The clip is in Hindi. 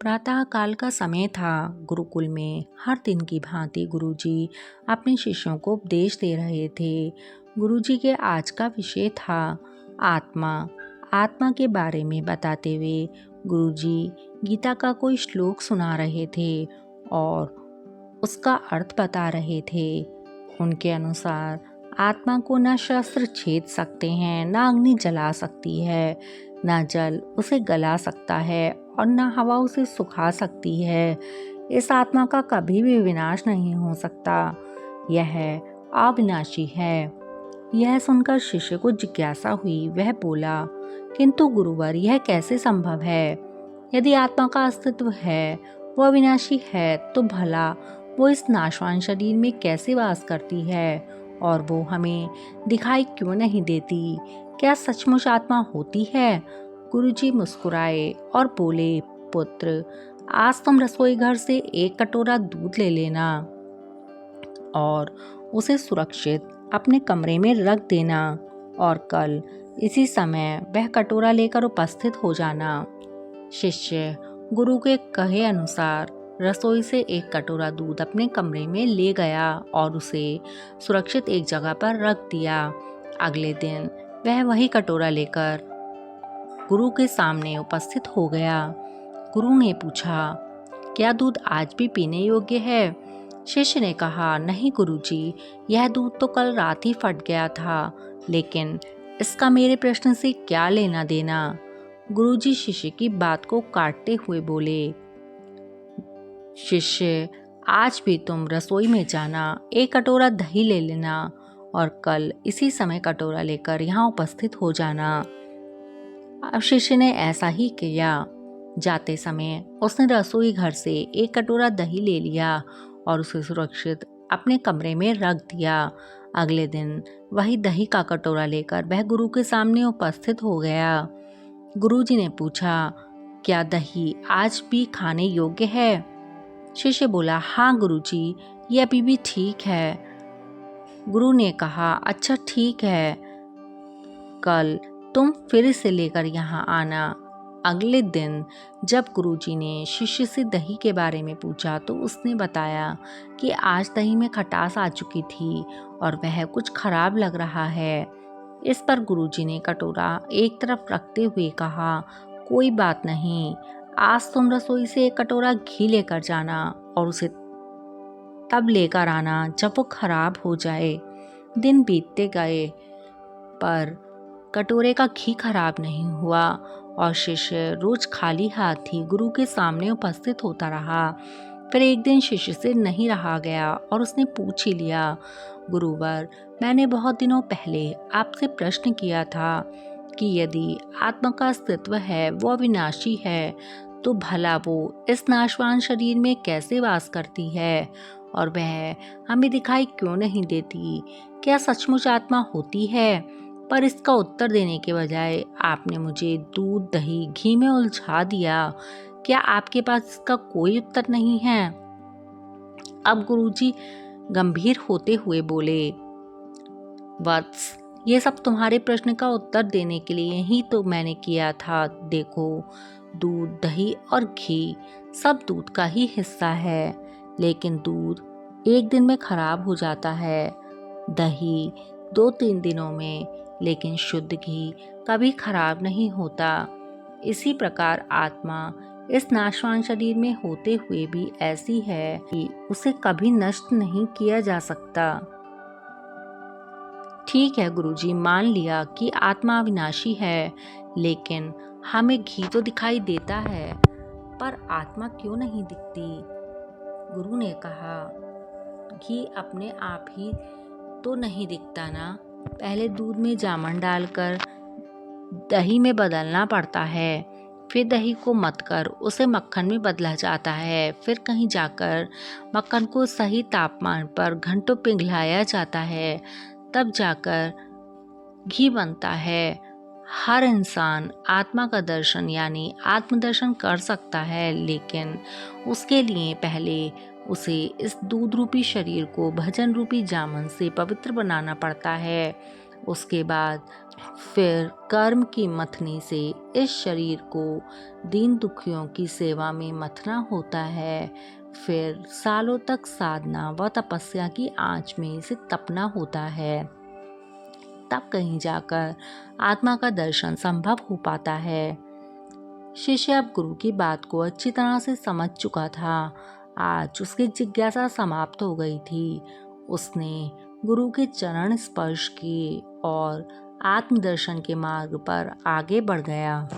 प्रातः काल का समय था। गुरुकुल में हर दिन की भांति गुरुजी अपने शिष्यों को उपदेश दे रहे थे। गुरुजी के आज का विषय था आत्मा। आत्मा के बारे में बताते हुए गुरुजी गीता का कोई श्लोक सुना रहे थे और उसका अर्थ बता रहे थे। उनके अनुसार आत्मा को न शस्त्र छेद सकते हैं, न अग्नि जला सकती है, न जल उसे गला सकता है और न हवा उसे सुखा सकती है। इस आत्मा का कभी भी विनाश नहीं हो सकता। यह अविनाशी है। यह सुनकर शिष्य को जिज्ञासा हुई। वह बोला, किंतु गुरुवर, यह कैसे संभव है? यदि आत्मा का अस्तित्व है, वो अविनाशी है, तो भला वो इस नाशवान शरीर में कैसे वास करती है और वो हमें दिखाई क्यों नहीं देती? क्या सचमुच आत्मा होती है? गुरुजी मुस्कुराए और बोले, पुत्र, आज तुम रसोई घर से एक कटोरा दूध ले लेना और उसे सुरक्षित अपने कमरे में रख देना और कल इसी समय वह कटोरा लेकर उपस्थित हो जाना। शिष्य गुरु के कहे अनुसार रसोई से एक कटोरा दूध अपने कमरे में ले गया और उसे सुरक्षित एक जगह पर रख दिया। अगले दिन वह वही कटोरा लेकर गुरु के सामने उपस्थित हो गया। गुरु ने पूछा, क्या दूध आज भी पीने योग्य है? शिष्य ने कहा, नहीं गुरुजी, यह दूध तो कल रात ही फट गया था, लेकिन इसका मेरे प्रश्न से क्या लेना देना? गुरुजी शिष्य की बात को काटते हुए बोले, शिष्य, आज भी तुम रसोई में जाना, एक कटोरा दही ले लेना और कल इसी समय कटोरा लेकर यहाँ उपस्थित हो जाना। अब शिष्य ने ऐसा ही किया। जाते समय उसने रसोई घर से एक कटोरा दही ले लिया और उसे सुरक्षित अपने कमरे में रख दिया। अगले दिन वही दही का कटोरा लेकर वह गुरु के सामने उपस्थित हो गया। गुरुजी ने पूछा, क्या दही आज भी खाने योग्य है? शिष्य बोला, हाँ गुरुजी, ये अभी भी ठीक है। गुरु ने कहा, अच्छा ठीक है, कल तुम फिर इसे लेकर यहाँ आना। अगले दिन जब गुरुजी ने शिष्य से दही के बारे में पूछा तो उसने बताया कि आज दही में खटास आ चुकी थी और वह कुछ खराब लग रहा है। इस पर गुरुजी ने कटोरा एक तरफ रखते हुए कहा, कोई बात नहीं, आज तुम रसोई से एक कटोरा घी लेकर जाना और उसे तब लेकर आना जब वो खराब हो जाए। दिन बीतते गए पर कटोरे का घी खराब नहीं हुआ और शिष्य रोज खाली हाथ ही गुरु के सामने उपस्थित होता रहा। फिर एक दिन शिष्य से नहीं रहा गया और उसने पूछ ही लिया, गुरुवर, मैंने बहुत दिनों पहले आपसे प्रश्न किया था कि यदि आत्मा का अस्तित्व है, वो अविनाशी है, तो भला वो इस नाशवान शरीर में कैसे वास करती है और वह हमें दिखाई क्यों नहीं देती? क्या सचमुच आत्मा होती है? पर इसका उत्तर देने के बजाय आपने मुझे दूध, दही, घी में उलझा दिया। क्या आपके पास इसका कोई उत्तर नहीं है? अब गुरुजी गंभीर होते हुए बोले, वत्स, ये सब तुम्हारे प्रश्न का उत्तर देने के लिए ही तो मैंने किया था। देखो, दूध, दही और घी सब दूध का ही हिस्सा है, लेकिन दूध एक दिन में खराब हो जाता है, दही 2-3 दिनों में, लेकिन शुद्ध घी कभी खराब नहीं होता। इसी प्रकार आत्मा इस नाशवान शरीर में होते हुए भी ऐसी है कि उसे कभी नष्ट नहीं किया जा सकता। ठीक है गुरुजी, मान लिया कि आत्मा अविनाशी है, लेकिन हमें घी तो दिखाई देता है, पर आत्मा क्यों नहीं दिखती? गुरु ने कहा, घी अपने आप ही तो नहीं दिखता ना, पहले दूध में जामन डालकर दही में बदलना पड़ता है, फिर दही को मथकर उसे मक्खन में बदला जाता है, फिर कहीं जाकर मक्खन को सही तापमान पर घंटों पिघलाया जाता है, तब जाकर घी बनता है। हर इंसान आत्मा का दर्शन यानी आत्मदर्शन कर सकता है, लेकिन उसके लिए पहले उसे इस दूध रूपी शरीर को भजन रूपी जामन से पवित्र बनाना पड़ता है। उसके बाद फिर कर्म की मथनी से इस शरीर को दीन दुखियों की सेवा में मथना होता है। फिर सालों तक साधना व तपस्या की आंच में इसे तपना होता है। तब कहीं जाकर आत्मा का दर्शन संभव हो पाता है। शिष्य अब गुरु की बात को अच्छी तरह से समझ चुका था। आज उसकी जिज्ञासा समाप्त हो गई थी। उसने गुरु के चरण स्पर्श किए और आत्मदर्शन के मार्ग पर आगे बढ़ गया।